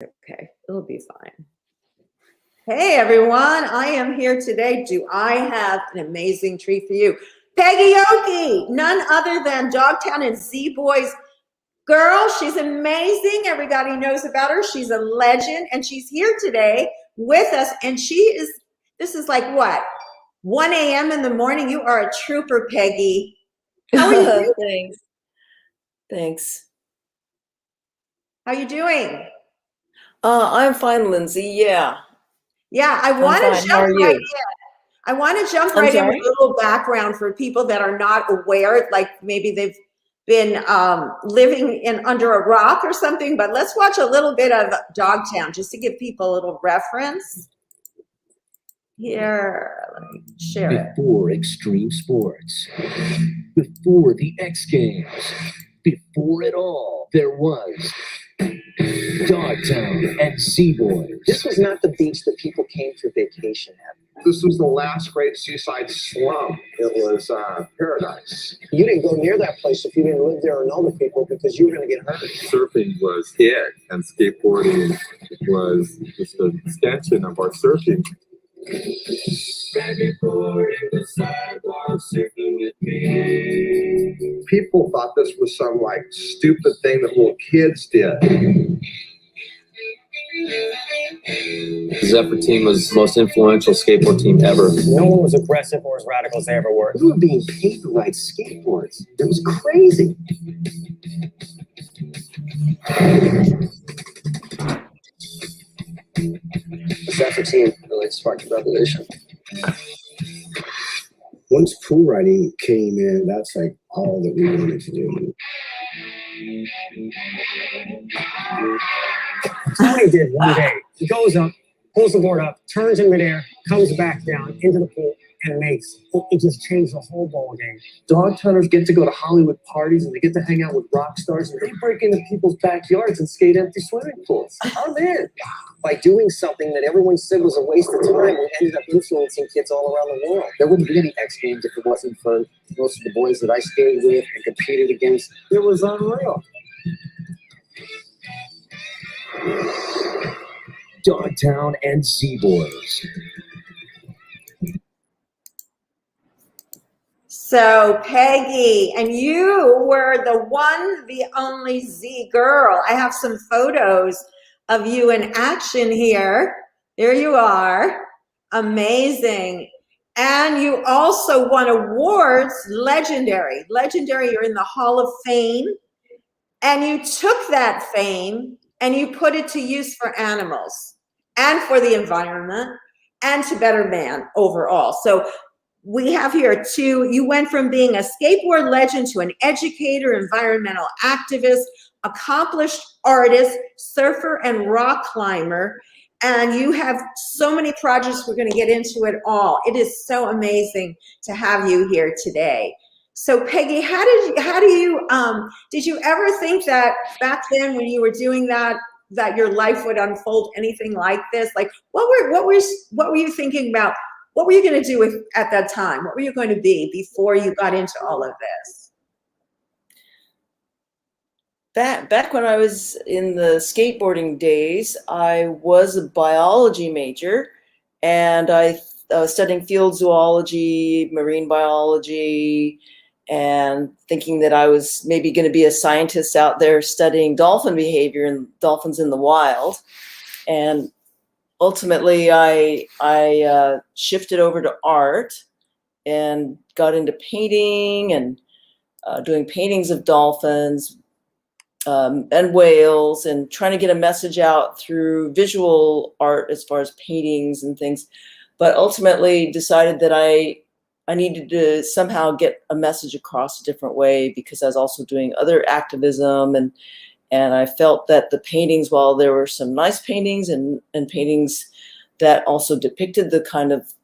Okay, it'll be fine. Hey everyone, I am here today. Do I have an amazing treat for you? Peggy Oki, none other than Dogtown and Z-Boys girl. She's amazing. Everybody knows about her. She's a legend, and she's here today with us. And this is like what? 1 a.m. in the morning. You are a trooper, Peggy. How are you doing? Thanks. Thanks. How are you doing? I'm fine, Lindsay. Yeah. Yeah, I want to jump right in. I want to jump right in with a little background for people that are not aware, like maybe they've been living under a rock or something, but let's watch a little bit of Dogtown just to give people a little reference. Here, let me share it. Before extreme sports, before the X Games, before it all, there was Dogtown and Z-Boys. This was not the beach that people came for vacation at. This was the last great seaside slum. It was paradise. You didn't go near that place if you didn't live there or know the people, because you were going to get hurt. Surfing was it, and skateboarding was just an extension of our surfing. People thought this was some like stupid thing that little kids did. The Zephyr team was the most influential skateboard team ever. No one was aggressive or as radical as they ever were. We were being paid to ride skateboards. It was crazy. The Zephyr team really sparked a revolution. Once pool riding came in, that's like all that we wanted to do. Tony did one day. He goes up, pulls the board up, turns in midair, comes back down into the pool, and makes. It just changed the whole ball game. Dogtowners get to go to Hollywood parties, and they get to hang out with rock stars, and they break into people's backyards and skate empty swimming pools. I'm in. By doing something that everyone said was a waste of time, we ended up influencing kids all around the world. There wouldn't be any X Games if it wasn't for most of the boys that I skated with and competed against. It was unreal. Dogtown and Z-Boys. So Peggy, and you were the one, the only Z girl. I have some photos of you in action here. There you are. Amazing. And you also won awards, legendary. Legendary, you're in the Hall of Fame. And you took that fame and you put it to use for animals and for the environment and to better man overall. So we have here too, you went from being a skateboard legend to an educator, environmental activist, accomplished artist, surfer, and rock climber. And you have so many projects. We're going to get into it all. It is so amazing to have you here today. So Peggy, did you ever think that back then when you were doing that your life would unfold anything like this? Like what were you thinking about? What were you going to do at that time? What were you going to be before you got into all of this? Back when I was in the skateboarding days, I was a biology major, and I was studying field zoology, marine biology, and thinking that I was maybe going to be a scientist out there studying dolphin behavior and dolphins in the wild. And ultimately, I shifted over to art and got into painting and doing paintings of dolphins and whales, and trying to get a message out through visual art as far as paintings and things. But ultimately decided that I needed to somehow get a message across a different way, because I was also doing other activism, and I felt that the paintings, while there were some nice paintings and paintings that also depicted the kind of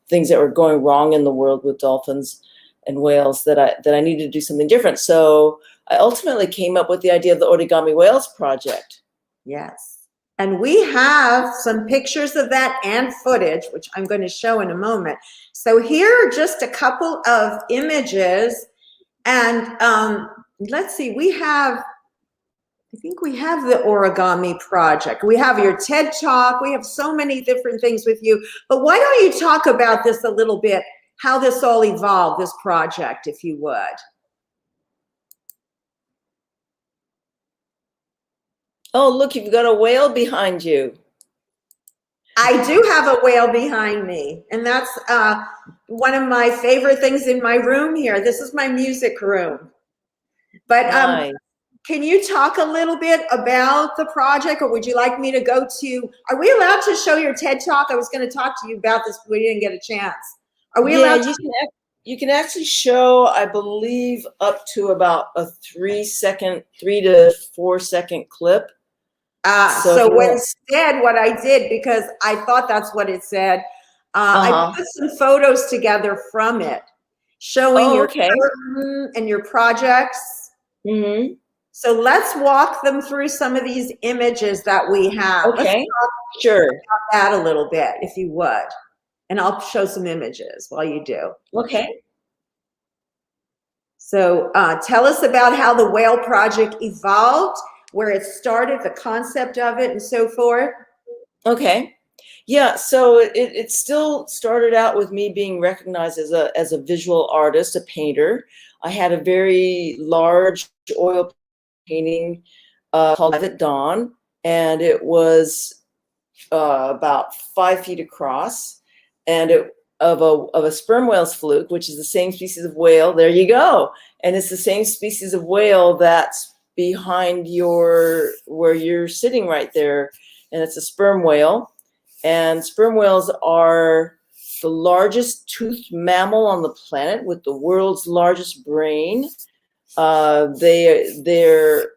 things that were going wrong in the world with dolphins and whales, that I needed to do something different. So I ultimately came up with the idea of the Origami Whales Project. Yes. And we have some pictures of that and footage, which I'm going to show in a moment. So here are just a couple of images. And let's see, we have I think we have the Origami Project. We have your TED Talk. We have so many different things with you. But why don't you talk about this a little bit, how this all evolved, this project, if you would? Oh, look, you've got a whale behind you. I do have a whale behind me, and that's one of my favorite things in my room here. This is my music room. But Nice. can you talk a little bit about the project, or would you like me to go to, are we allowed to show your TED Talk? I was going to talk to you about this, but we didn't get a chance. Are we allowed to? You can actually show, I believe, up to about a 3 to 4 second clip. So instead, what I did, because I thought that's what it said, I put some photos together from it, showing your curtain and your projects. Mm-hmm. So let's walk them through some of these images that we have. Okay, let's talk sure. about that a little bit, if you would. And I'll show some images while you do. Okay. So tell us about how the Whale Project evolved, where it started, the concept of it, and so forth. Okay. Yeah, so it still started out with me being recognized as a visual artist, a painter. I had a very large oil painting called Live at Dawn, and it was about 5 feet across, and of a sperm whale's fluke, which is the same species of whale. There you go. And it's the same species of whale that's behind where you're sitting right there, and it's a sperm whale. And sperm whales are the largest toothed mammal on the planet with the world's largest brain. They're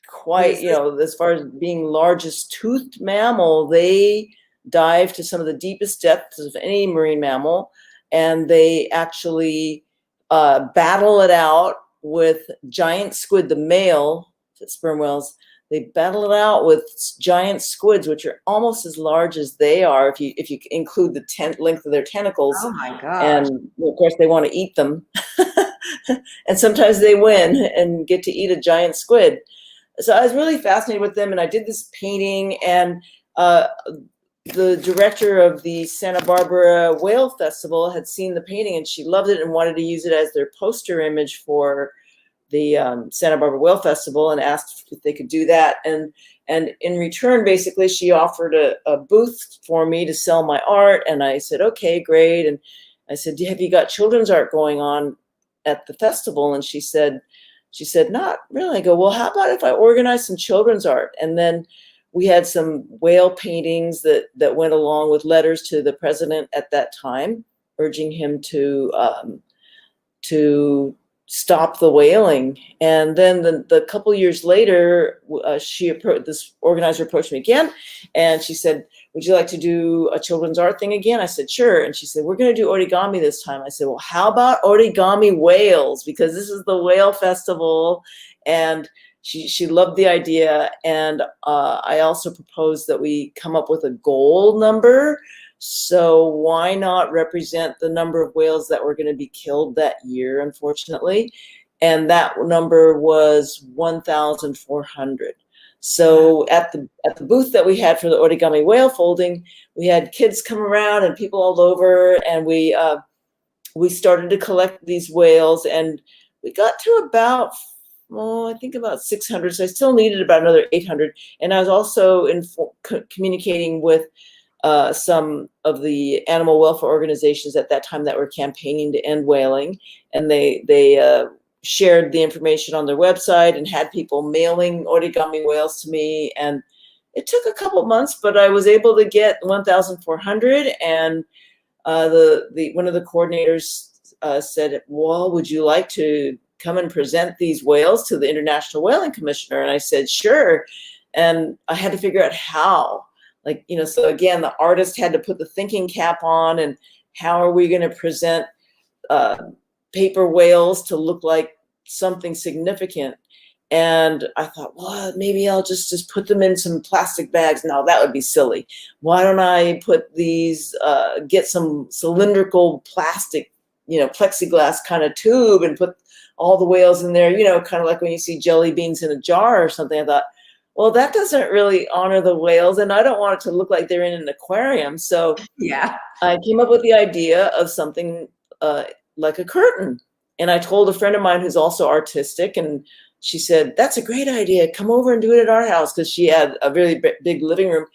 quite, as far as being largest toothed mammal, they dive to some of the deepest depths of any marine mammal, and they actually battle it out with giant squid, the male sperm whales. They battle it out with giant squids, which are almost as large as they are if you include the length of their tentacles. Oh my gosh. And of course they want to eat them. And sometimes they win and get to eat a giant squid. So I was really fascinated with them, and I did this painting, and the director of the Santa Barbara Whale Festival had seen the painting, and she loved it and wanted to use it as their poster image for the Santa Barbara Whale Festival, and asked if they could do that. And in return, basically, she offered a booth for me to sell my art. And I said, okay, great. And I said, have you got children's art going on at the festival? And she said, not really. I go, well, how about if I organize some children's art? And then we had some whale paintings that went along with letters to the president at that time, urging him to stop the whaling. And then the couple years later, this organizer approached me again, and she said, would you like to do a children's art thing again? I said, sure. And she said, we're going to do origami this time. I said, well, how about origami whales? Because this is the whale festival. And she loved the idea. And I also proposed that we come up with a goal number. So why not represent the number of whales that were going to be killed that year, unfortunately? And that number was 1,400. So at the booth that we had for the origami whale folding, we had kids come around and people all over, and we started to collect these whales, and we got to about, I think about 600. So I still needed about another 800. And I was also communicating with some of the animal welfare organizations at that time that were campaigning to end whaling, and they shared the information on their website and had people mailing origami whales to me. And it took a couple months, but I was able to get 1,400. And one of the coordinators said, well, would you like to come and present these whales to the International Whaling Commissioner? And I said, sure. And I had to figure out how. So again, the artist had to put the thinking cap on, and how are we going to present paper whales to look like something significant? And I thought, well, maybe I'll just put them in some plastic bags. No, that would be silly. Why don't I put these, get some cylindrical plastic plexiglass kind of tube and put all the whales in there, kind of like when you see jelly beans in a jar or something. I thought, well, that doesn't really honor the whales, and I don't want it to look like they're in an aquarium. So Yeah. I came up with the idea of something like a curtain. And I told a friend of mine who's also artistic, and she said, that's a great idea. Come over and do it at our house, because she had a really big living room.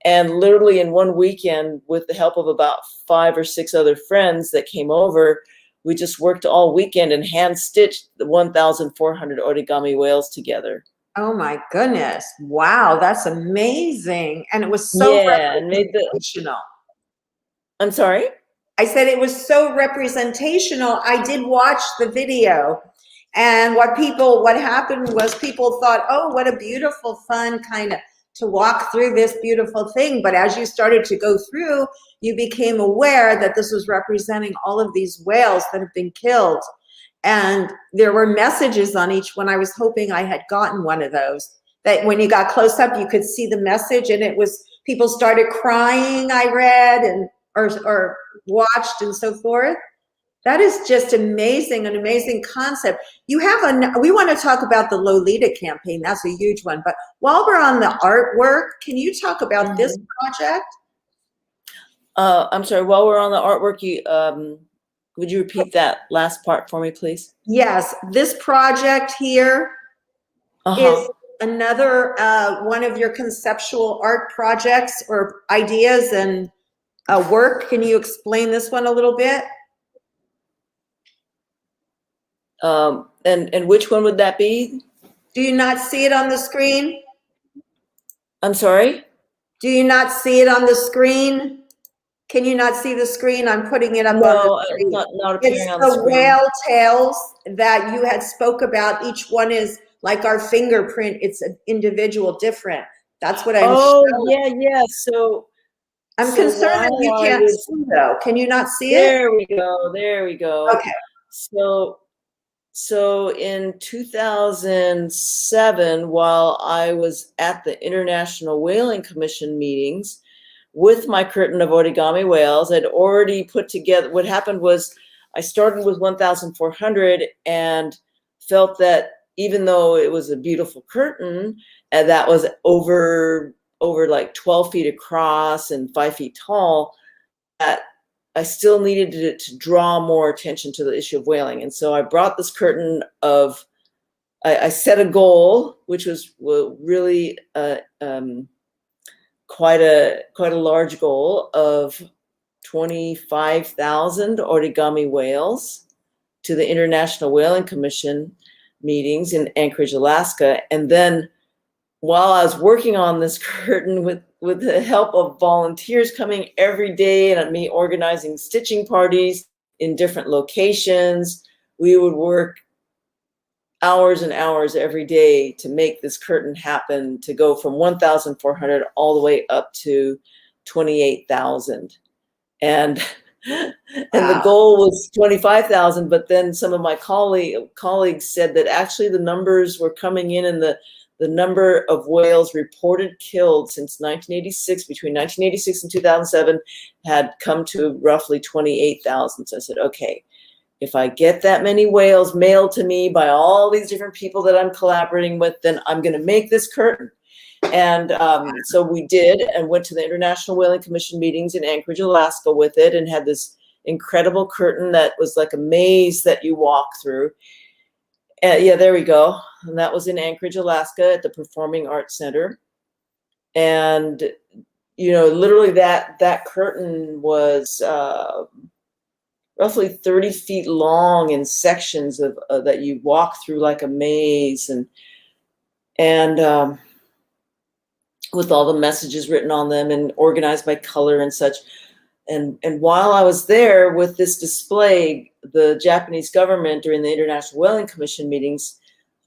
And literally in one weekend, with the help of about 5 or 6 other friends that came over, we just worked all weekend and hand-stitched the 1,400 origami whales together. Oh my goodness. Wow, that's amazing. And it was so representational. I'm sorry? I said it was so representational. I did watch the video. And what happened was people thought, oh, what a beautiful, fun kind of to walk through this beautiful thing. But as you started to go through, you became aware that this was representing all of these whales that have been killed. And there were messages on each one. I was hoping I had gotten one of those, that when you got close up, you could see the message, and it was, people started crying, I read, and or watched and so forth. That is just amazing, an amazing concept. We want to talk about the Lolita campaign. That's a huge one. But while we're on the artwork, can you talk about this project? I'm sorry, while we're on the artwork, would you repeat that last part for me, please? Yes, this project here is another one of your conceptual art projects or ideas and work. Can you explain this one a little bit? And which one would that be? Do you not see it on the screen? I'm sorry? Do you not see it on the screen? Can you not see the screen? I'm putting it up on the screen. No, it's not appearing on the It's the screen. whale tails that you had spoke about. Each one is like our fingerprint. It's an individual different. That's what I'm showing. Yeah. So I'm concerned that you can't see though. Can you not see it? There we go. Okay. So in 2007, while I was at the International Whaling Commission meetings with my curtain of origami whales, I'd already put together, what happened was I started with 1,400 and felt that even though it was a beautiful curtain, and that was over like 12 feet across and 5 feet tall, that I still needed to draw more attention to the issue of whaling. And so I brought this curtain of, I set a goal, which was really quite a large goal of 25,000 origami whales to the International Whaling Commission meetings in Anchorage, Alaska. And then while I was working on this curtain with the help of volunteers coming every day and me organizing stitching parties in different locations, we would work hours and hours every day to make this curtain happen, to go from 1,400 all the way up to 28,000. And the goal was 25,000, but then some of my colleagues said that actually the numbers were coming in, and the number of whales reported killed since 1986, between 1986 and 2007, had come to roughly 28,000. So I said, okay, if I get that many whales mailed to me by all these different people that I'm collaborating with, then I'm going to make this curtain. And so we did, and went to the International Whaling Commission meetings in Anchorage, Alaska with it, and had this incredible curtain that was like a maze that you walk through. Yeah, there we go. And that was in Anchorage, Alaska at the Performing Arts Center. And, literally that curtain was roughly 30 feet long in sections of that you walk through like a maze, and with all the messages written on them and organized by color and such. And while I was there with this display, the Japanese government during the International Whaling Commission meetings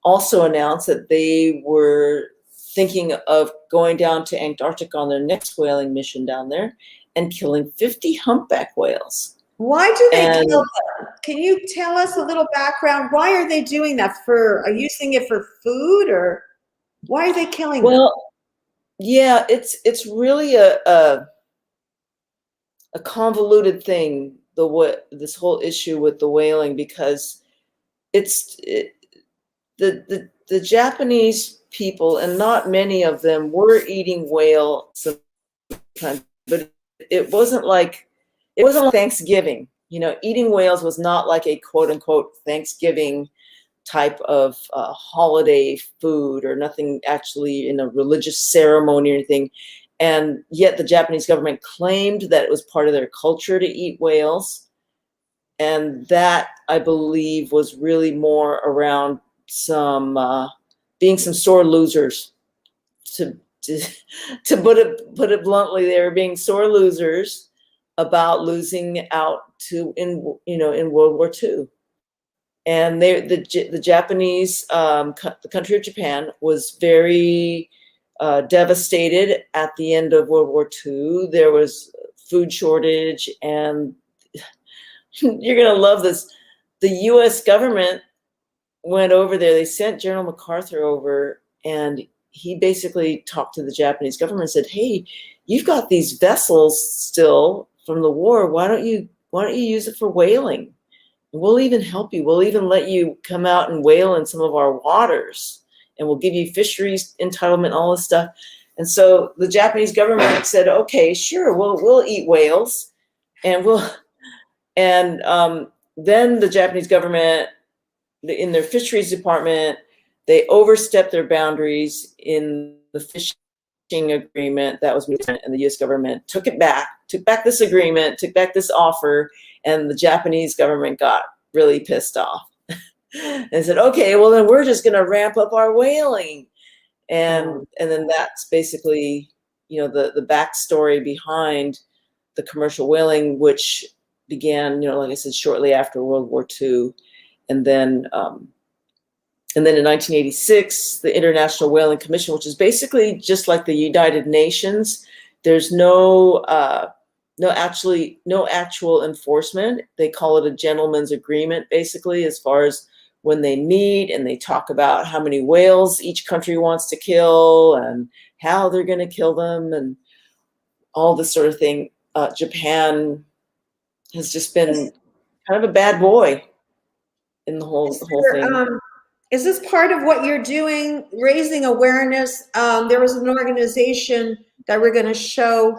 also announced that they were thinking of going down to Antarctica on their next whaling mission down there and killing 50 humpback whales. Why do they kill them? Can you tell us a little background? Why are they doing that? Are you using it for food, or why are they killing them? Well, yeah, it's really a convoluted thing. this whole issue with the whaling, because the Japanese people, and not many of them, were eating whale sometimes, but it wasn't like Thanksgiving. You know, eating whales was not like a quote unquote Thanksgiving type of holiday food, or nothing actually in a religious ceremony or anything. And yet the Japanese government claimed that it was part of their culture to eat whales. And that, I believe, was really more around being some sore losers. To put it bluntly, they were being sore losers about losing out in World War II. And the Japanese, the country of Japan, was very devastated at the end of World War II. There was food shortage, and you're going to love this. The U.S. government went over there. They sent General MacArthur over, and he basically talked to the Japanese government and said, "Hey, you've got these vessels still from the war. Why don't you use it for whaling? And we'll even help you. We'll even let you come out and whale in some of our waters, and we'll give you fisheries entitlement, all this stuff." And so the Japanese government said, "Okay, sure, we'll eat whales, and then the Japanese government, in their fisheries department, they overstepped their boundaries in the fishing agreement that was made, and the U.S. government took back this agreement, took back this offer, and the Japanese government got really pissed off and said, "Okay, well then we're just going to ramp up our whaling," and then that's basically, the backstory behind the commercial whaling, which began, like I said, shortly after World War II. And then in 1986, the International Whaling Commission, which is basically just like the United Nations. There's no actual enforcement. They call it a gentleman's agreement, basically, as far as when they meet and they talk about how many whales each country wants to kill and how they're going to kill them and all this sort of thing. Japan has just been kind of a bad boy in the whole thing. Is this part of what you're doing, raising awareness? There was an organization that we're going to show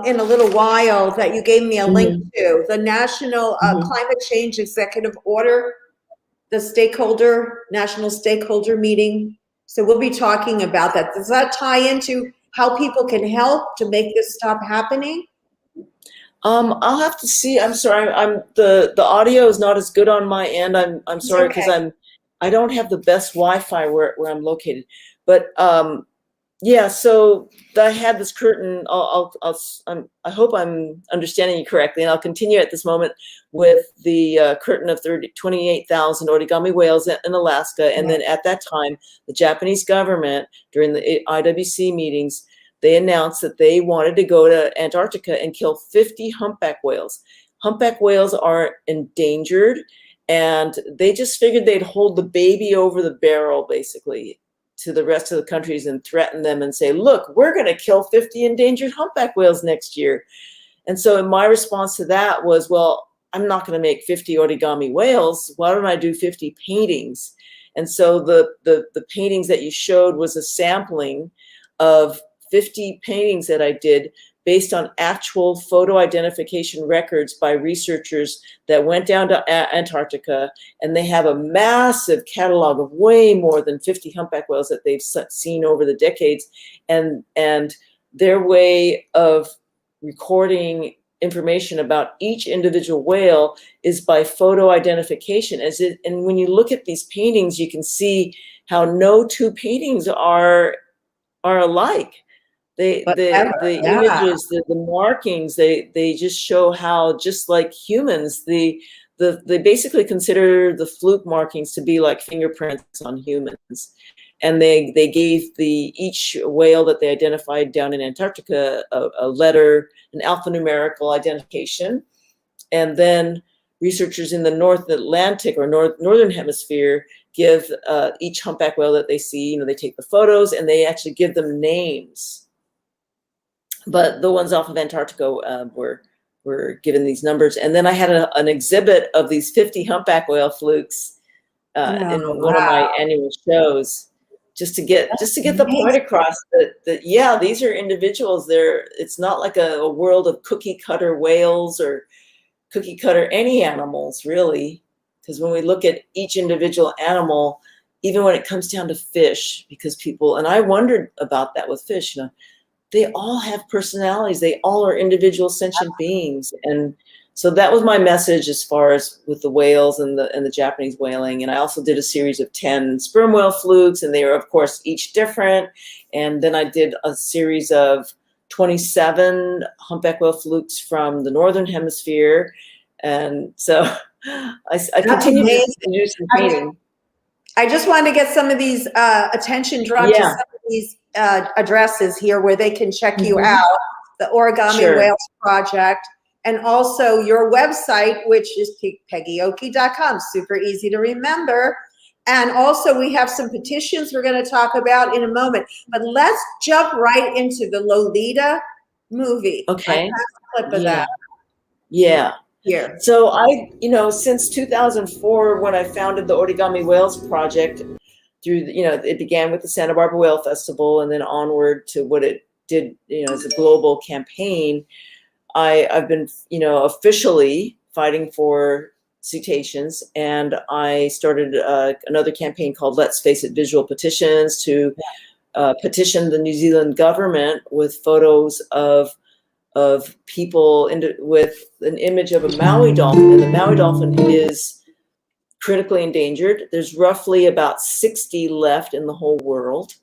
in a little while that you gave me a link to, the National Climate Change Executive Order, the national stakeholder meeting. So we'll be talking about that. Does that tie into how people can help to make this stop happening? I'll have to see. I'm sorry. The audio is not as good on my end. I'm sorry, because I don't have the best Wi-Fi where I'm located. But yeah, so I had this curtain. I hope I'm understanding you correctly, and I'll continue at this moment with the curtain of 28,000 origami whales in Alaska. And then at that time, the Japanese government, during the IWC meetings, they announced that they wanted to go to Antarctica and kill 50 humpback whales. Humpback whales are endangered, and they just figured they'd hold the baby over the barrel, basically, to the rest of the countries and threaten them and say, "Look, we're going to kill 50 endangered humpback whales next year." And so my response to that was, well, I'm not going to make 50 origami whales. Why don't I do 50 paintings? And so the paintings that you showed was a sampling of 50 paintings that I did based on actual photo identification records by researchers that went down to Antarctica, and they have a massive catalog of way more than 50 humpback whales that they've seen over the decades, and their way of recording information about each individual whale is by photo identification. And when you look at these paintings, you can see how no two paintings are alike. The images, the markings, they just show how, just like humans, they basically consider the fluke markings to be like fingerprints on humans. And they gave each whale that they identified down in Antarctica a letter, an alphanumerical identification. And then researchers in the North Atlantic or Northern Hemisphere give each humpback whale that they see, they take the photos and they actually give them names. But the ones off of Antarctica were were given these numbers. And then I had an exhibit of these 50 humpback whale flukes in one of my annual shows, just to get the point across that yeah, these are individuals. It's not like a world of cookie cutter whales or cookie cutter any animals, really, because when we look at each individual animal, even when it comes down to fish, because people, and I wondered about that with fish, they all have personalities. They all are individual sentient beings. And so that was my message as far as with the whales and the Japanese whaling. And I also did a series of 10 sperm whale flukes, and they were, of course, each different. And then I did a series of 27 humpback whale flukes from the Northern Hemisphere. And so I continue to do some painting. I just wanted to get some of these attention drawn to some of these addresses here where they can check you out, the Origami Whales Project, and also your website, which is peggyoki.com, super easy to remember. And also we have some petitions we're going to talk about in a moment, but let's jump right into the Lolita movie. Okay. I have a clip of that. Yeah. Here. So since 2004, when I founded the Origami Whales Project, it began with the Santa Barbara Whale Festival, and then onward to what it did, as a global campaign. I've been, officially fighting for cetaceans, and I started another campaign called Let's Face It Visual Petitions to petition the New Zealand government with photos of people with an image of a Maui dolphin. And the Maui dolphin is critically endangered. There's roughly about 60 left in the whole world.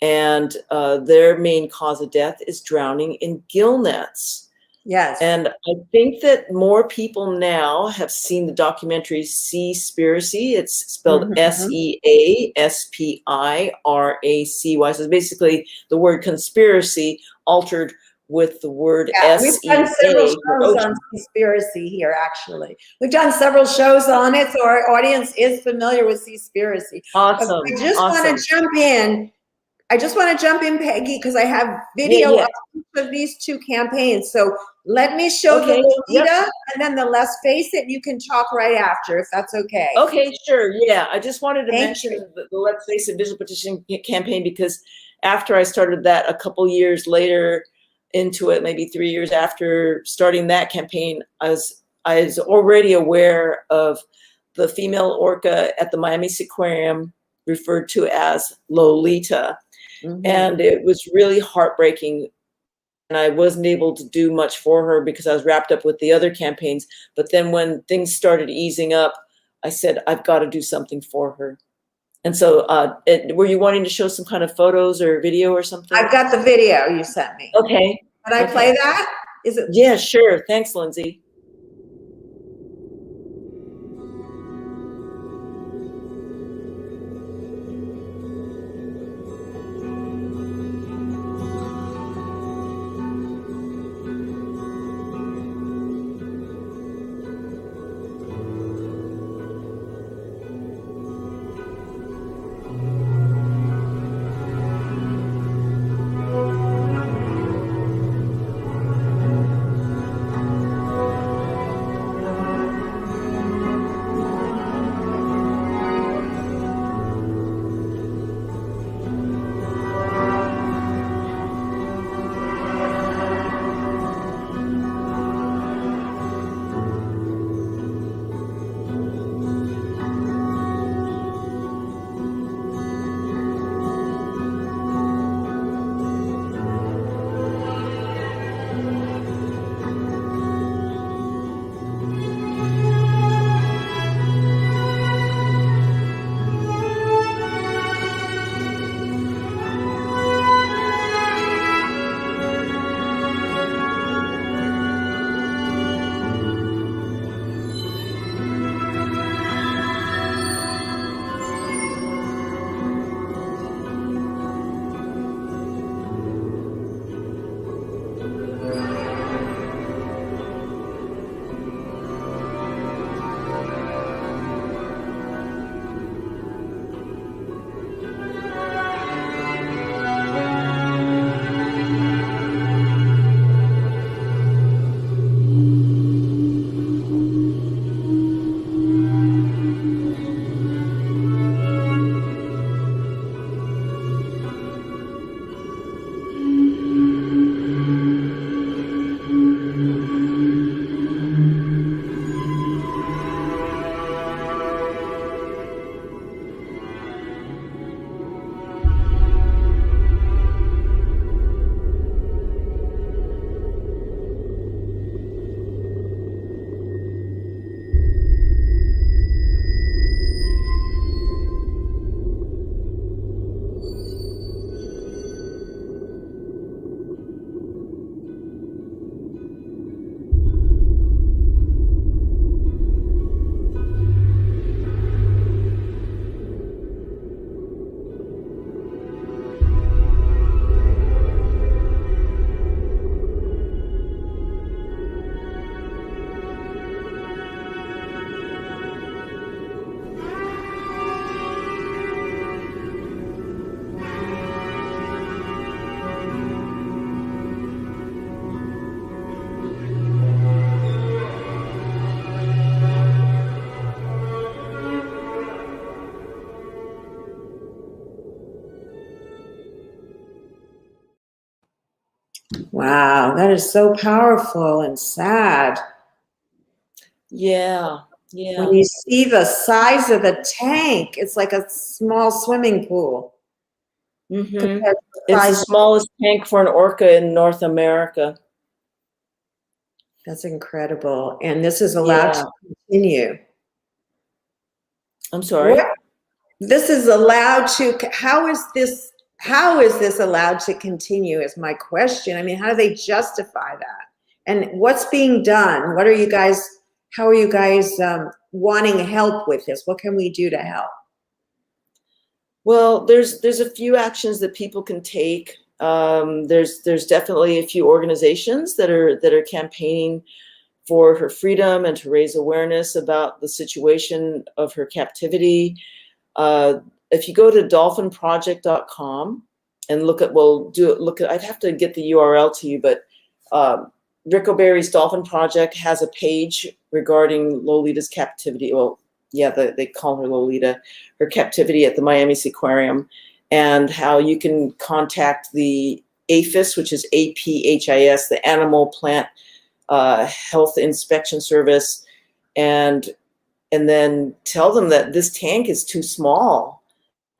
And their main cause of death is drowning in gill nets. Yes. And I think that more people now have seen the documentary Seaspiracy. It's spelled Seaspiracy. So it's basically the word conspiracy altered with the word We've done several shows on Seaspiracy here, actually. We've done several shows on it, so our audience is familiar with Seaspiracy. Awesome. I just want to jump in. Peggy, because I have video of each of these two campaigns. So let me show the Lolita, and then the Let's Face It. You can talk right after, if that's okay. Okay, sure. Yeah, I just wanted to mention the Let's Face It Visual Petition campaign, because after I started that a couple years later into it, maybe 3 years after starting that campaign, I was already aware of the female orca at the Miami Aquarium, referred to as Lolita. And it was really heartbreaking. And I wasn't able to do much for her because I was wrapped up with the other campaigns. But then when things started easing up, I said, I've got to do something for her. And so were you wanting to show some kind of photos or video or something? I've got the video you sent me. Okay. Can I play that? Is it? Yeah, sure. Thanks, Lindsay. Wow, that is so powerful and sad. Yeah, yeah. When you see the size of the tank, it's like a small swimming pool. Mm-hmm. Compared to the It's the size. smallest tank for an orca in North America. That's incredible. And this is allowed Yeah. to continue. I'm sorry. What? This is allowed to, how is this allowed to continue is my question. I mean, how do they justify that? And what's being done? What are you guys, how are you guys wanting help with this? What can we do to help? Well, there's a few actions that people can take. There's definitely a few organizations that are campaigning for her freedom and to raise awareness about the situation of her captivity. If you go to dolphinproject.com and look at, I'd have to get the URL to you, but Rick O'Barry's Dolphin Project has a page regarding Lolita's captivity. Well, yeah, they call her Lolita, her captivity at the Miami Seaquarium, and how you can contact the APHIS, which is APHIS, the Animal Plant Health Inspection Service, and then tell them that this tank is too small.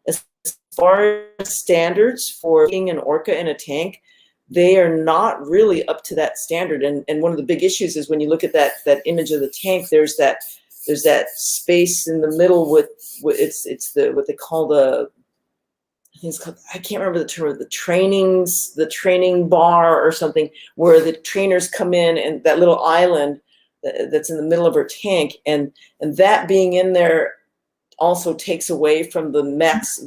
As far as standards for being an orca in a tank, they are not really up to that standard. And one of the big issues is when you look at that image of the tank, there's that space in the middle with it's what they call the, I can't remember the term, the training bar or something, where the trainers come in, and that little island that's in the middle of her tank, and that being in there also takes away from the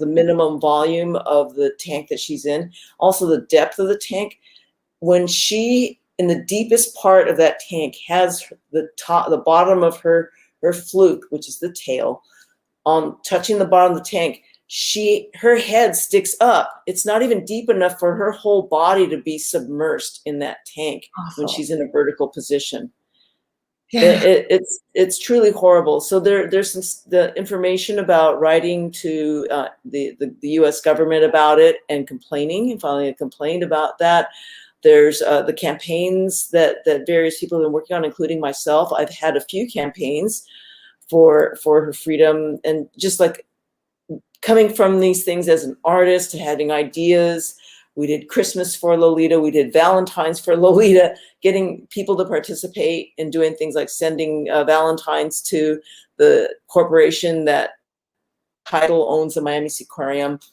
minimum volume of the tank that she's in. Also the depth of the tank. When she, in the deepest part of that tank, has the bottom of her fluke, which is the tail, touching the bottom of the tank, her head sticks up. It's not even deep enough for her whole body to be submersed in that tank when she's in a vertical position. Yeah. It's truly horrible. So there's the information about writing to the U.S. government about it and complaining and filing a complaint about that. There's the campaigns that various people have been working on, including myself. I've had a few campaigns for her freedom, and just like coming from these things as an artist to having ideas. We did Christmas for Lolita. We did Valentine's for Lolita, getting people to participate in doing things like sending Valentines to the corporation that title owns the Miami Seaquarium.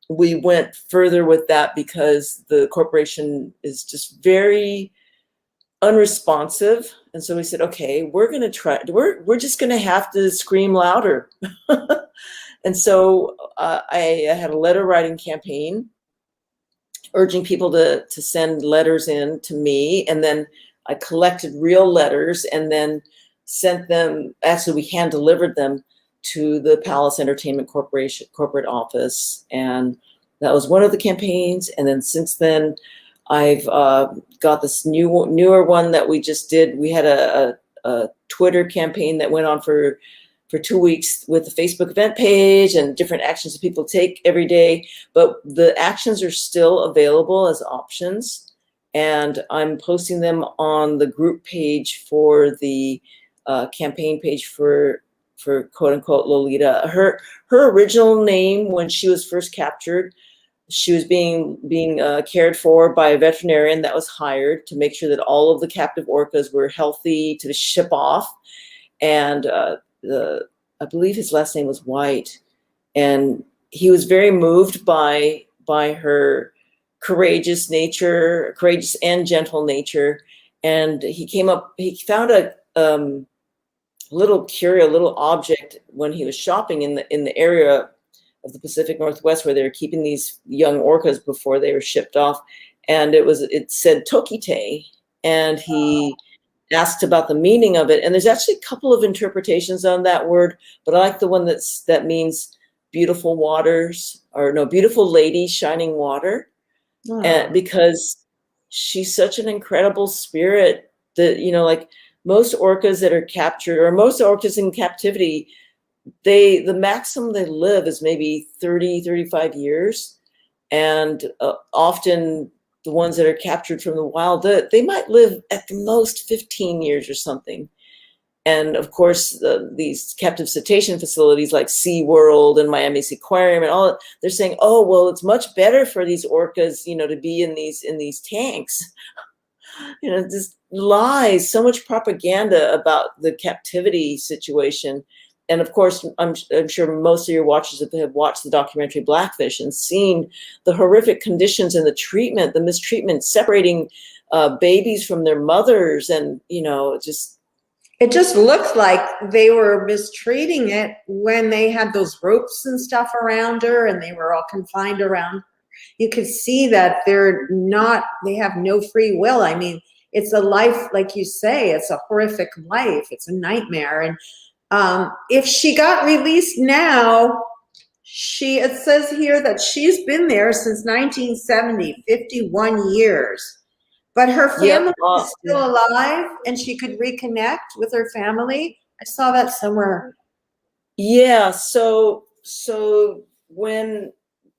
We went further with that because the corporation is just very unresponsive. And so we said, okay, we're just going to have to scream louder. And so I had a letter writing campaign urging people to send letters in to me. And then I collected real letters and then sent them, actually we hand delivered them to the Palace Entertainment Corporation corporate office. And that was one of the campaigns. And then since then, I've got this newer one that we just did. We had a Twitter campaign that went on for 2 weeks with the Facebook event page and different actions that people take every day. But the actions are still available as options. And I'm posting them on the group page for the campaign page for quote unquote Lolita. Her original name when she was first captured, she was being cared for by a veterinarian that was hired to make sure that all of the captive orcas were healthy to ship off. And I believe his last name was White, and he was very moved by her courageous and gentle nature. And he found a little object when he was shopping in the area of the Pacific Northwest where they were keeping these young orcas before they were shipped off. And it said Tokite, and he asked about the meaning of it. And there's actually a couple of interpretations on that word, but I like the one that means beautiful waters, or no, beautiful lady, shining water. Oh. And because she's such an incredible spirit that, like most orcas that are captured, or most orcas in captivity, the maximum they live is maybe 30, 35 years. And often the ones that are captured from the wild, they might live at the most 15 years or something. And of course, these captive cetacean facilities like SeaWorld and Miami Aquarium and all, they're saying, oh, well, it's much better for these orcas, to be in these tanks. Just lies, so much propaganda about the captivity situation. And of course, I'm sure most of your watchers have watched the documentary Blackfish and seen the horrific conditions and the treatment, the mistreatment, separating babies from their mothers, and it just looks like they were mistreating it when they had those ropes and stuff around her and they were all confined around. You could see that they have no free will. I mean, it's a life, like you say, it's a horrific life. It's a nightmare. And if she got released now, it says here that she's been there since 1970, 51 years. But her family is still alive and she could reconnect with her family. I saw that somewhere. Yeah, so when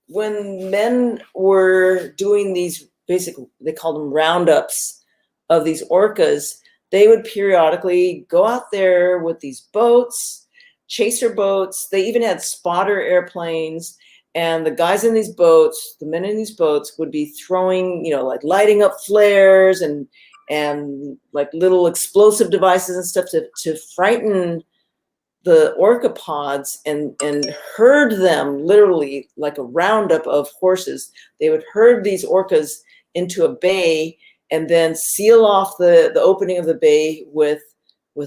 men were doing these they called them roundups of these orcas, they would periodically go out there with these boats, chaser boats. They even had spotter airplanes, and the guys in these boats, the men in these boats, would be throwing, like lighting up flares and like little explosive devices and stuff to frighten the orca pods and herd them, literally like a roundup of horses. They would herd these orcas into a bay and then seal off the opening of the bay with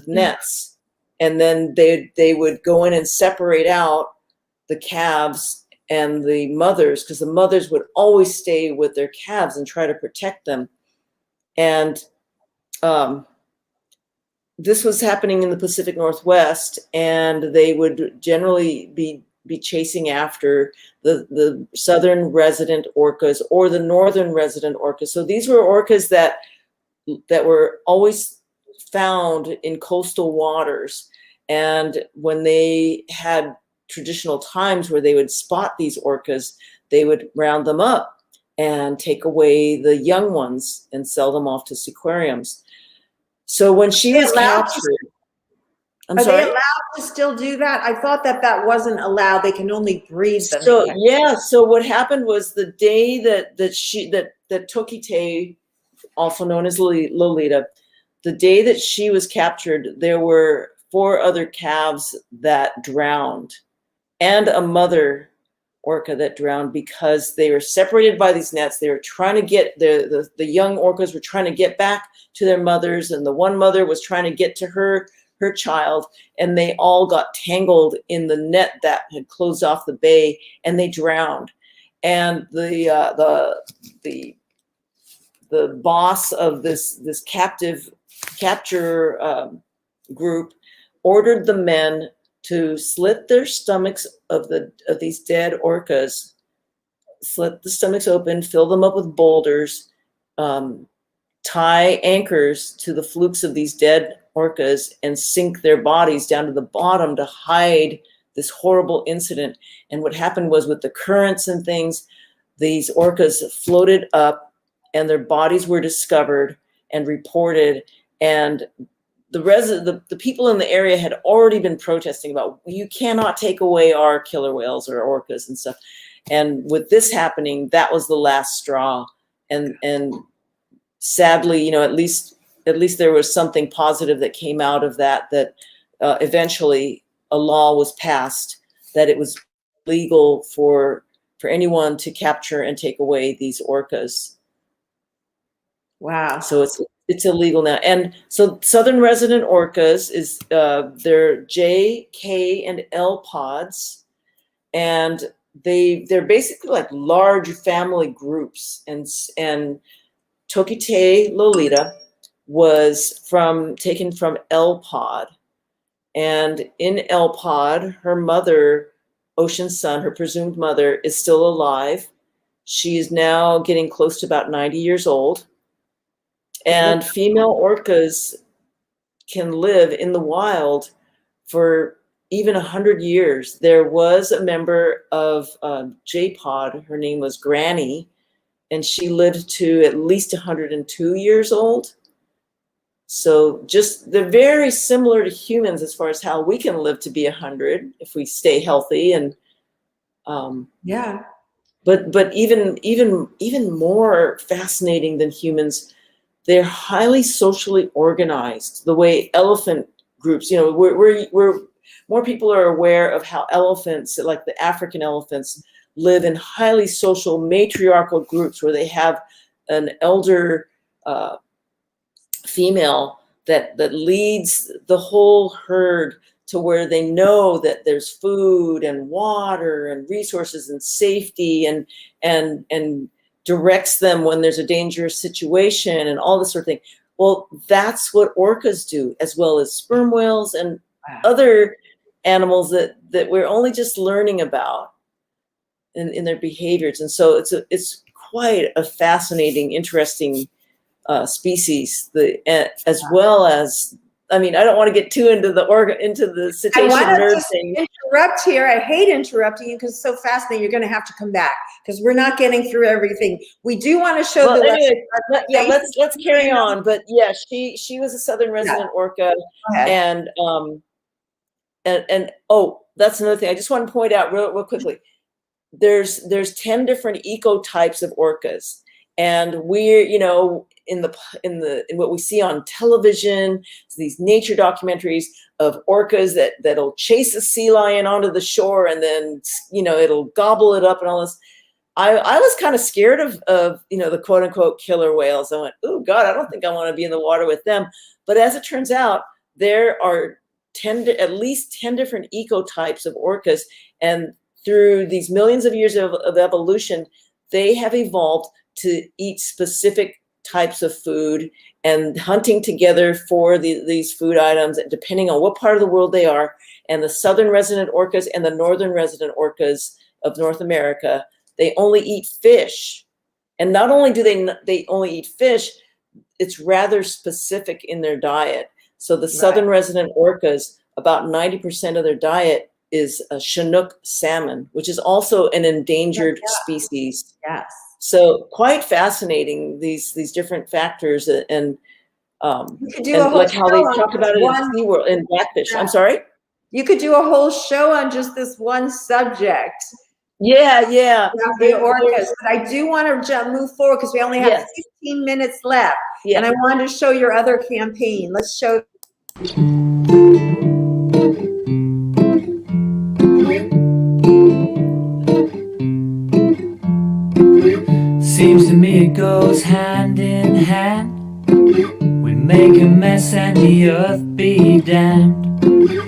nets. And then they would go in and separate out the calves and the mothers, because the mothers would always stay with their calves and try to protect them. And this was happening in the Pacific Northwest, and they would generally be chasing after the southern resident orcas or the northern resident orcas. So these were orcas that were always found in coastal waters. And when they had traditional times where they would spot these orcas, they would round them up and take away the young ones and sell them off to aquariums. So when she was captured, Are they allowed to still do that? I thought that wasn't allowed. They can only breed them. So yeah. So what happened was the day that Tokite, also known as Lolita, the day that she was captured, there were 4 other calves that drowned, and a mother orca that drowned because they were separated by these nets. They were trying to get the young orcas were trying to get back to their mothers, and the one mother was trying to get to her child, and they all got tangled in the net that had closed off the bay, and they drowned. And the boss of this capture group ordered the men to slit their stomachs of these dead orcas, slit the stomachs open, fill them up with boulders, tie anchors to the flukes of these dead orcas, and sink their bodies down to the bottom to hide this horrible incident. And what happened was, with the currents and things, these orcas floated up and their bodies were discovered and reported. And the people in the area had already been protesting about, you cannot take away our killer whales or orcas and stuff. And with this happening, that was the last straw. And sadly, at least there was something positive that came out of that eventually a law was passed that it was legal for anyone to capture and take away these orcas. Wow. So it's illegal now. And so southern resident orcas is they're J, K, and L pods, and they're basically like large family groups. And Tokite Lolita was taken from L pod, and in L pod, her mother, Ocean Sun, her presumed mother, is still alive. She is now getting close to about 90 years old. And female orcas can live in the wild for even 100 years. There was a member of J-Pod, her name was Granny, and she lived to at least 102 years old. So just they're very similar to humans as far as how we can live to be 100 if we stay healthy. And Yeah. but even more fascinating than humans, they're highly socially organized. The way elephant groups, you know, we're more people are aware of how elephants, like the African elephants, live in highly social matriarchal groups where they have an elder female that leads the whole herd to where they know that there's food and water and resources and safety and directs them when there's a dangerous situation and all this sort of thing. Well, that's what orcas do, as well as sperm whales and other animals that we're only just learning about in their behaviors. And so it's quite a fascinating, interesting species, as well as, I mean, I don't want to get too into the cetacean nerve thing. Interrupt here. I hate interrupting you because it's so fascinating. You're going to have to come back because we're not getting through everything. We do want to show anyway, let's carry on. But yeah, she was a southern resident orca, and oh, that's another thing I just want to point out real quickly. There's 10 different ecotypes of orcas, and we're, you know, in what we see on television, these nature documentaries of orcas that'll chase a sea lion onto the shore and then, you know, it'll gobble it up and all this. I was kind of scared of you know, the quote unquote killer whales. I went, oh God, I don't think I want to be in the water with them. But as it turns out, there are at least 10 different ecotypes of orcas, and through these millions of years of evolution, they have evolved to eat specific types of food and hunting together for these food items, depending on what part of the world they are. And the southern resident orcas and the northern resident orcas of North America, they only eat fish. And not only do they only eat fish, it's rather specific in their diet. So the southern resident orcas, about 90% of their diet is a Chinook salmon, which is also an endangered species. Yes. So quite fascinating, these different factors, and like how they talk about it in SeaWorld, in Blackfish. Yeah. I'm sorry? You could do a whole show on just this one subject. Yeah. The orcas. But I do want to move forward because we only have 15 minutes left. Yeah. And I wanted to show your other campaign. Let's show. Seems to me it goes hand in hand. We make a mess and the earth be damned.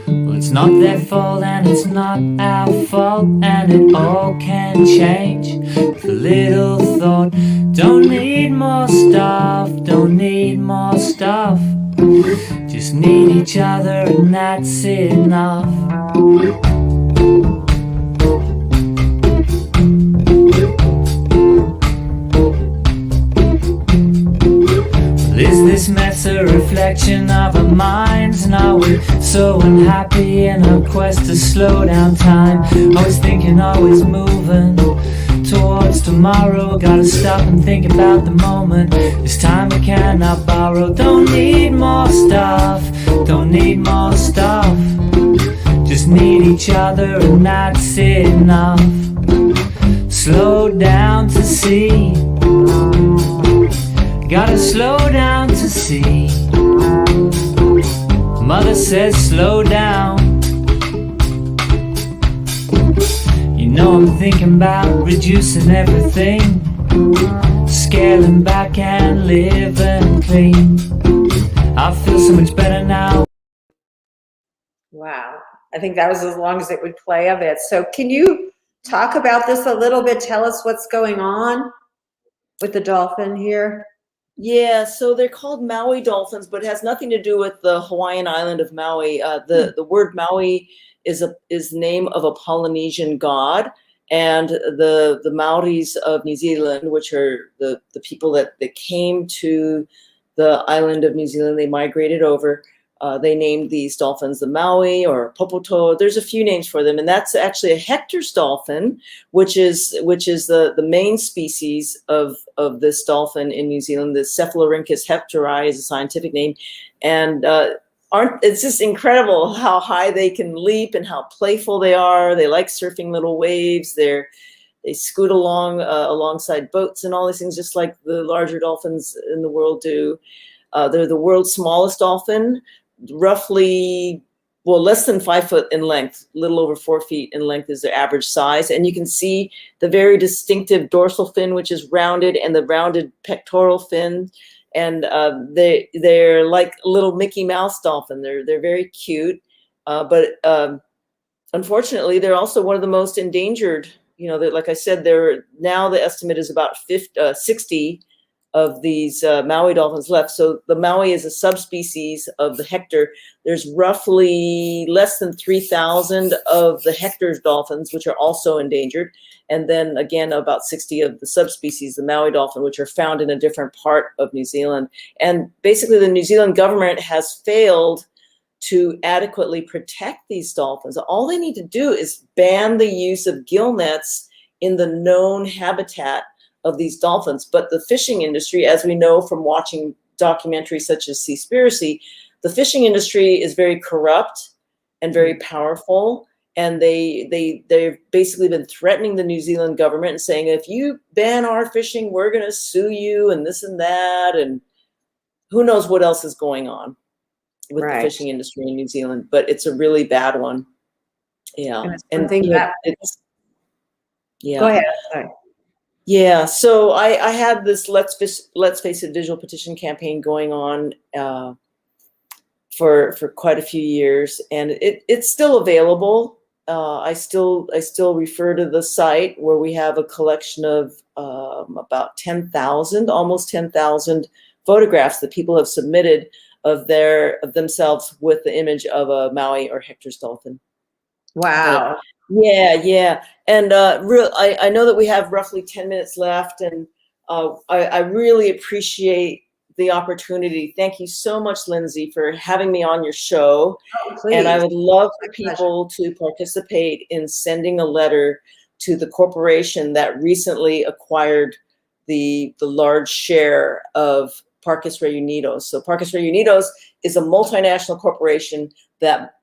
Well, it's not their fault and it's not our fault, and it all can change with a little thought. Don't need more stuff, don't need more stuff. Just need each other and that's enough. Is this mess a reflection of our minds? Now we're so unhappy in our quest to slow down time. Always thinking, always moving towards tomorrow. Gotta stop and think about the moment. This time we cannot borrow. Don't need more stuff, don't need more stuff. Just need each other and that's enough. Slow down to see. Gotta slow down to see. Mother says slow down. You know I'm thinking about reducing everything, scaling back and living clean. I feel so much better now. Wow. I think that was as long as it would play of it. So can you talk about this a little bit? Tell us what's going on with the dolphin here. Yeah, so they're called Maui dolphins, but it has nothing to do with the Hawaiian island of Maui. The word Maui is the name of a Polynesian god, and the Maoris of New Zealand, which are the people that came to the island of New Zealand, they migrated over. They named these dolphins the Maui or Popoto. There's a few names for them, and that's actually a Hector's dolphin, which is the main species of this dolphin in New Zealand. The Cephalorhynchus hectori is a scientific name, and it's just incredible how high they can leap and how playful they are. They like surfing little waves. They scoot along alongside boats and all these things, just like the larger dolphins in the world do. They're the world's smallest dolphin, roughly, well, less than 5 foot in length, little over 4 feet in length is their average size. And you can see the very distinctive dorsal fin, which is rounded, and the rounded pectoral fin. And they're like a little Mickey Mouse dolphin. They're very cute, but unfortunately, they're also one of the most endangered. You know, like I said, now the estimate is about 60 of these Maui dolphins left. So the Maui is a subspecies of the Hector. There's roughly less than 3,000 of the Hector's dolphins, which are also endangered. And then again, about 60 of the subspecies, the Maui dolphin, which are found in a different part of New Zealand. And basically the New Zealand government has failed to adequately protect these dolphins. All they need to do is ban the use of gill nets in the known habitat of these dolphins. But the fishing industry, as we know from watching documentaries such as Seaspiracy, the fishing industry is very corrupt and very powerful. And they've basically been threatening the New Zealand government and saying, if you ban our fishing, we're going to sue you and this and that. And who knows what else is going on with the fishing industry in New Zealand. But it's a really bad one. Yeah. And think that yeah. Go ahead. Sorry. Yeah, so I had this Let's Face It visual petition campaign going on for quite a few years, and it's still available. I still refer to the site where we have a collection of about 10,000, almost 10,000 photographs that people have submitted of themselves with the image of a Maui or Hector's dolphin. Wow. Yeah. And I know that we have roughly 10 minutes left, and I really appreciate the opportunity. Thank you so much, Lindsay, for having me on your show. Oh, and I would love for people to participate in sending a letter to the corporation that recently acquired the large share of Parques Reunidos. So Parques Reunidos is a multinational corporation that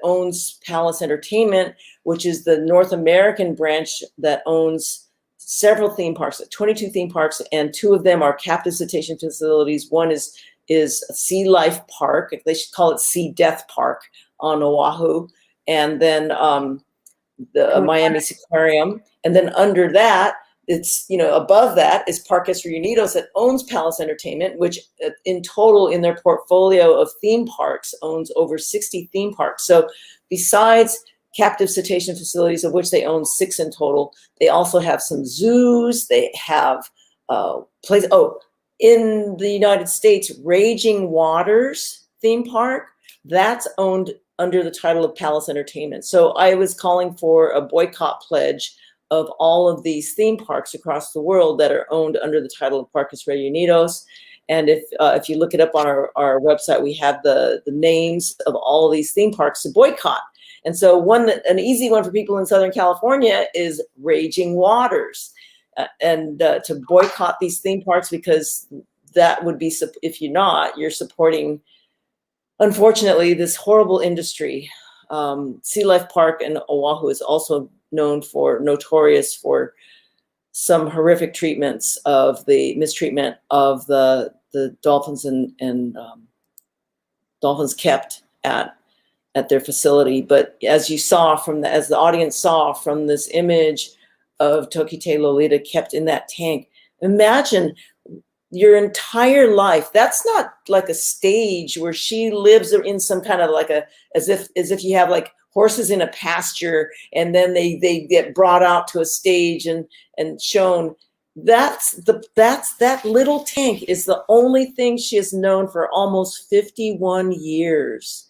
owns Palace Entertainment, which is the North American branch that owns several theme parks, 22 theme parks, and 2 of them are captive cetacean facilities. One is a Sea Life Park. They should call it Sea Death Park on Oahu. And then the Miami Aquarium. And then under that, it's, above that is Parques Reunidos that owns Palace Entertainment, which in total in their portfolio of theme parks owns over 60 theme parks. So besides captive cetacean facilities, of which they own 6 in total, they also have some zoos. They have places. Oh, in the United States, Raging Waters theme park, that's owned under the title of Palace Entertainment. So I was calling for a boycott pledge of all of these theme parks across the world that are owned under the title of Parques Reunidos. And if you look it up on our website, we have the names of all of these theme parks to boycott. And so an easy one for people in Southern California is Raging Waters, and to boycott these theme parks, because that would be, if you're supporting, unfortunately, this horrible industry. Sea Life Park in Oahu is also notorious for some horrific treatments of the mistreatment of the dolphins and dolphins kept at their facility. But as the audience saw from this image of Tokite Lolita kept in that tank, imagine your entire life. That's not like a stage where she lives in some kind of like as if you have like horses in a pasture, and then they get brought out to a stage and shown. That little tank is the only thing she has known for almost 51 years.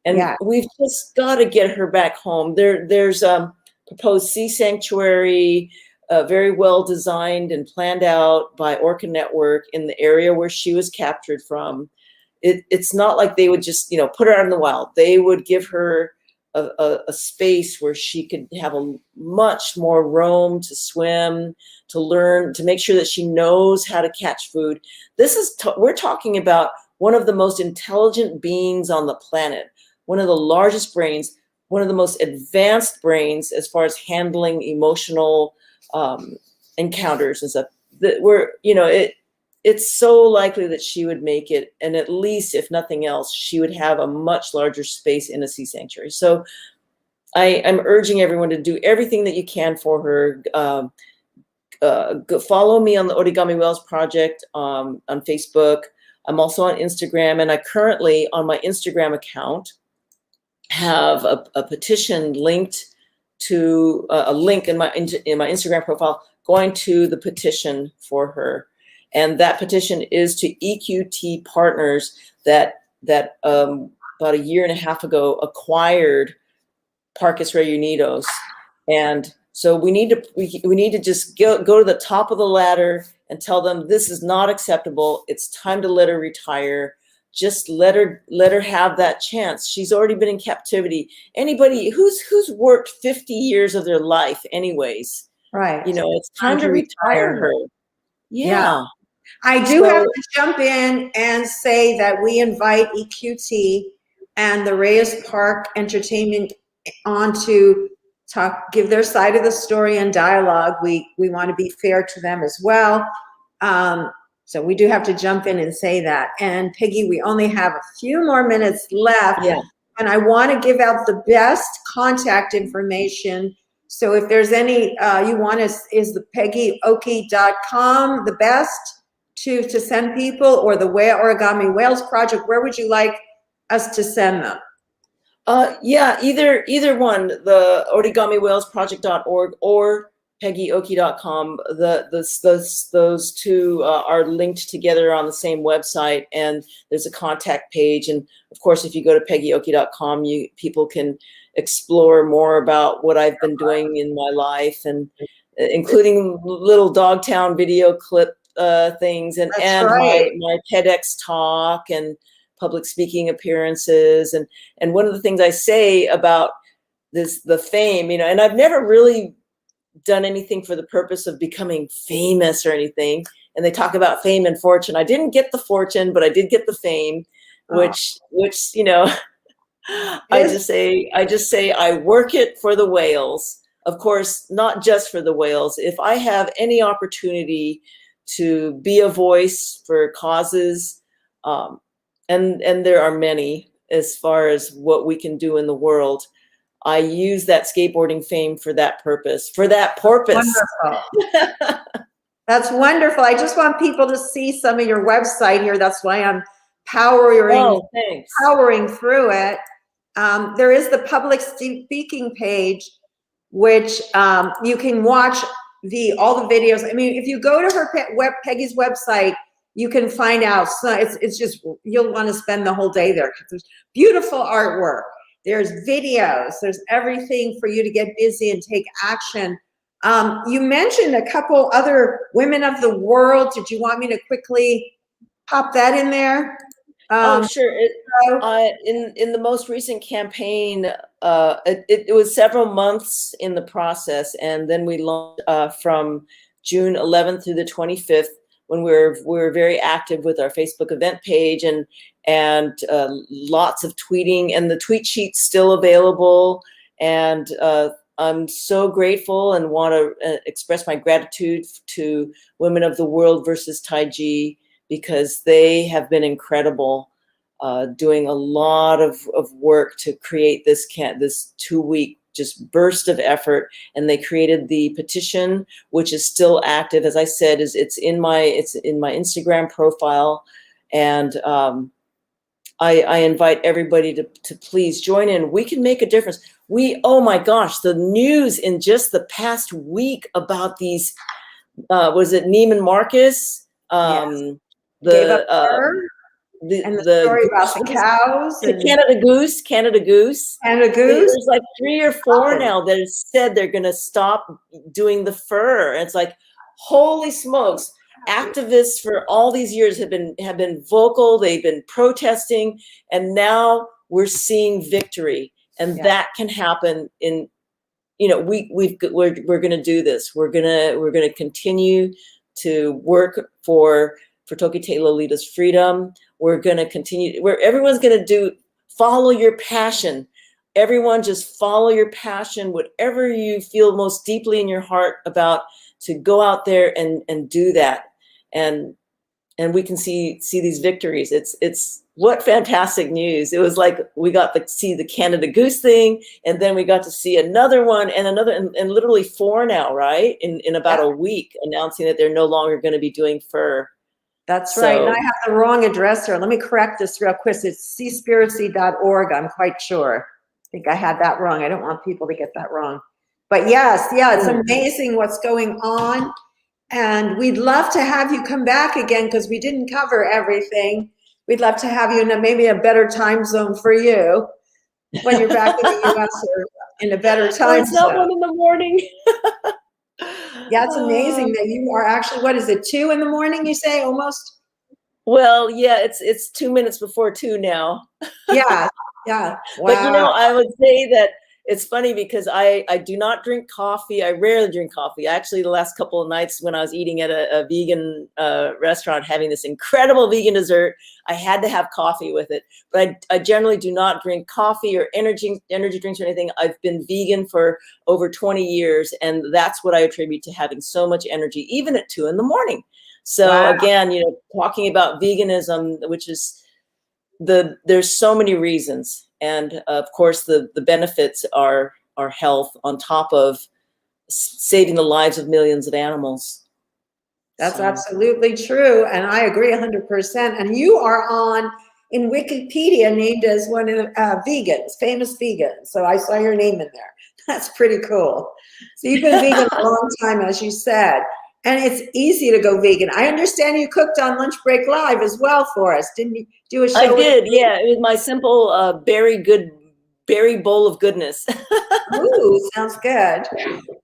And we've just got to get her back home. There's a proposed sea sanctuary, very well designed and planned out by Orca Network in the area where she was captured from. it's not like they would just, put her out in the wild. They would give her a space where she could have a much more roam to swim, to learn, to make sure that she knows how to catch food. We're talking about one of the most intelligent beings on the planet, one of the largest brains, one of the most advanced brains as far as handling emotional encounters and stuff. It's so likely that she would make it, and at least, if nothing else, she would have a much larger space in a sea sanctuary. So I'm urging everyone to do everything that you can for her. Follow me on the Origami Whales Project on Facebook. I'm also on Instagram, and I currently, on my Instagram account, have a petition linked to a link in my Instagram profile going to the petition for her. And that petition is to EQT Partners that about a year and a half ago acquired Parques Reunidos. And so we need to just go to the top of the ladder and tell them this is not acceptable. It's time to let her retire. Just let her have that chance. She's already been in captivity. Anybody who's worked 50 years of their life anyways, right. It's time to retire her. Yeah. I do have to jump in and say that we invite EQT and the Reyes Park Entertainment on to give their side of the story and dialogue. We want to be fair to them as well. So we do have to jump in and say that. And Peggy, we only have a few more minutes left. Yeah. And I want to give out the best contact information. So if there's any you want is the peggyoki.com the best to send people, or the Origami Whales Project? Where would you like us to send them? Yeah, either one, the origamiwhalesproject.org or peggyoki.com. Those two are linked together on the same website, and there's a contact page. And of course, if you go to peggyoki.com, people can explore more about what I've been doing in my life, and including little Dogtown video clip things, and right. my TEDx talk and public speaking appearances. And one of the things I say about the fame, and I've never really done anything for the purpose of becoming famous or anything. And they talk about fame and fortune. I didn't get the fortune, but I did get the fame, which I just say I work it for the whales. Of course, not just for the whales. If I have any opportunity to be a voice for causes, and there are many as far as what we can do in the world, I use that skateboarding fame for that purpose. Wonderful. That's wonderful. I just want people to see some of your website here. That's why I'm powering through it. There is the public speaking page, which you can watch all the videos. I mean, if you go to Peggy's website, you can find out. So it's just, you'll want to spend the whole day there because there's beautiful artwork. There's videos. There's everything for you to get busy and take action. You mentioned a couple other women of the world. Did you want me to quickly pop that in there? Sure. In the most recent campaign, it was several months in the process, and then we launched from June 11th through the 25th, when we were very active with our Facebook event page and lots of tweeting, and the tweet sheet's still available. And I'm so grateful and want to express my gratitude to Women of the World versus Taiji, because they have been incredible, doing a lot of work to create this 2-week just burst of effort. And they created the petition, which is still active. As I said, it's in my Instagram profile. And I invite everybody to please join in. We can make a difference. Oh my gosh, the news in just the past week about these, was it Neiman Marcus? Yes. The story about the cows. Canada Goose. There's like 3 or 4 now that have said they're going to stop doing the fur. And it's like, holy smokes. activists for all these years have been vocal, they've been protesting, and now we're seeing victory. And that can happen in, you know, we're going to do this. We're going to continue to work for Tokite Lolita's freedom. We're going to continue where everyone's going to follow your passion. Everyone just follow your passion, whatever you feel most deeply in your heart about, to go out there and do that. And we can see these victories. It's what fantastic news. It was like we got to see the Canada Goose thing, and then we got to see another one and another, and literally 4 now, right? In about a week, announcing that they're no longer going to be doing fur. That's right. And I have the wrong address here. Let me correct this real quick. It's seaspiracy.org, I'm quite sure. I think I had that wrong. I don't want people to get that wrong. But yes, it's amazing what's going on. And we'd love to have you come back again, because we didn't cover everything. We'd love to have you in maybe a better time zone for you when you're back in the US, or in a better time it's not zone. 1 in the morning. Yeah, it's amazing that you are actually, what is it, 2 in the morning, you say, almost? Well, yeah, it's 2 minutes before 2 now. Yeah. Wow. But, you know, I would say that it's funny because I do not drink coffee. I rarely drink coffee. Actually, the last couple of nights when I was eating at a vegan restaurant, having this incredible vegan dessert, I had to have coffee with it. But I generally do not drink coffee or energy drinks or anything. I've been vegan for over 20 years, and that's what I attribute to having so much energy, even at 2 in the morning. So again, you know, talking about veganism, which is there's so many reasons. And of course, the benefits are health on top of saving the lives of millions of animals. That's absolutely true. And I agree 100%. And you are in Wikipedia named as one of vegans, famous vegans. So I saw your name in there. That's pretty cool. So you've been vegan a long time, as you said. And it's easy to go vegan. I understand you cooked on Lunch Break Live as well for us. Didn't you do a show? I did, yeah. It was my simple berry bowl of goodness. Ooh, sounds good.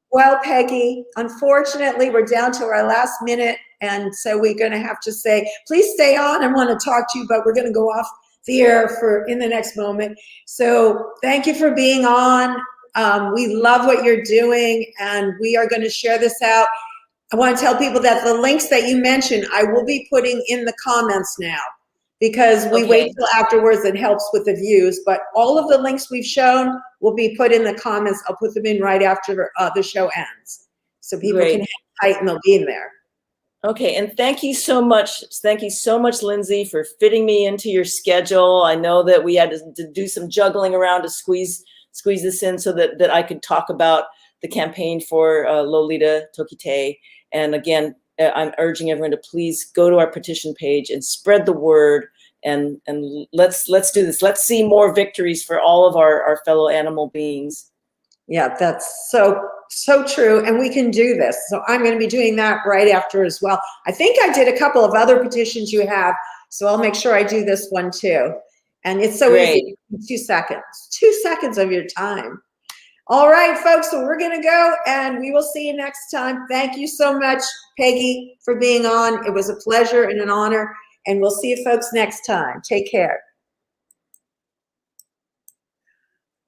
Well, Peggy, unfortunately, we're down to our last minute. And so we're going to have to say, please stay on. I want to talk to you, but we're going to go off the air in the next moment. So thank you for being on. We love what you're doing, and we are going to share this out. I want to tell people that the links that you mentioned, I will be putting in the comments now, because we wait till afterwards. It helps with the views, but all of the links we've shown will be put in the comments. I'll put them in right after the show ends, so people can hang tight and they'll be in there. Okay, and thank you so much. Thank you so much, Lindsay, for fitting me into your schedule. I know that we had to do some juggling around to squeeze this in so that I could talk about the campaign for Lolita Tokite. And again, I'm urging everyone to please go to our petition page and spread the word, and let's do this. Let's see more victories for all of our fellow animal beings. Yeah, that's so true. And we can do this. So I'm going to be doing that right after as well. I think I did a couple of other petitions you have, so I'll make sure I do this one too. And it's so easy, 2 seconds, 2 seconds of your time. All right, folks, so we're going to go, and we will see you next time. Thank you so much, Peggy, for being on. It was a pleasure and an honor, and we'll see you folks next time. Take care.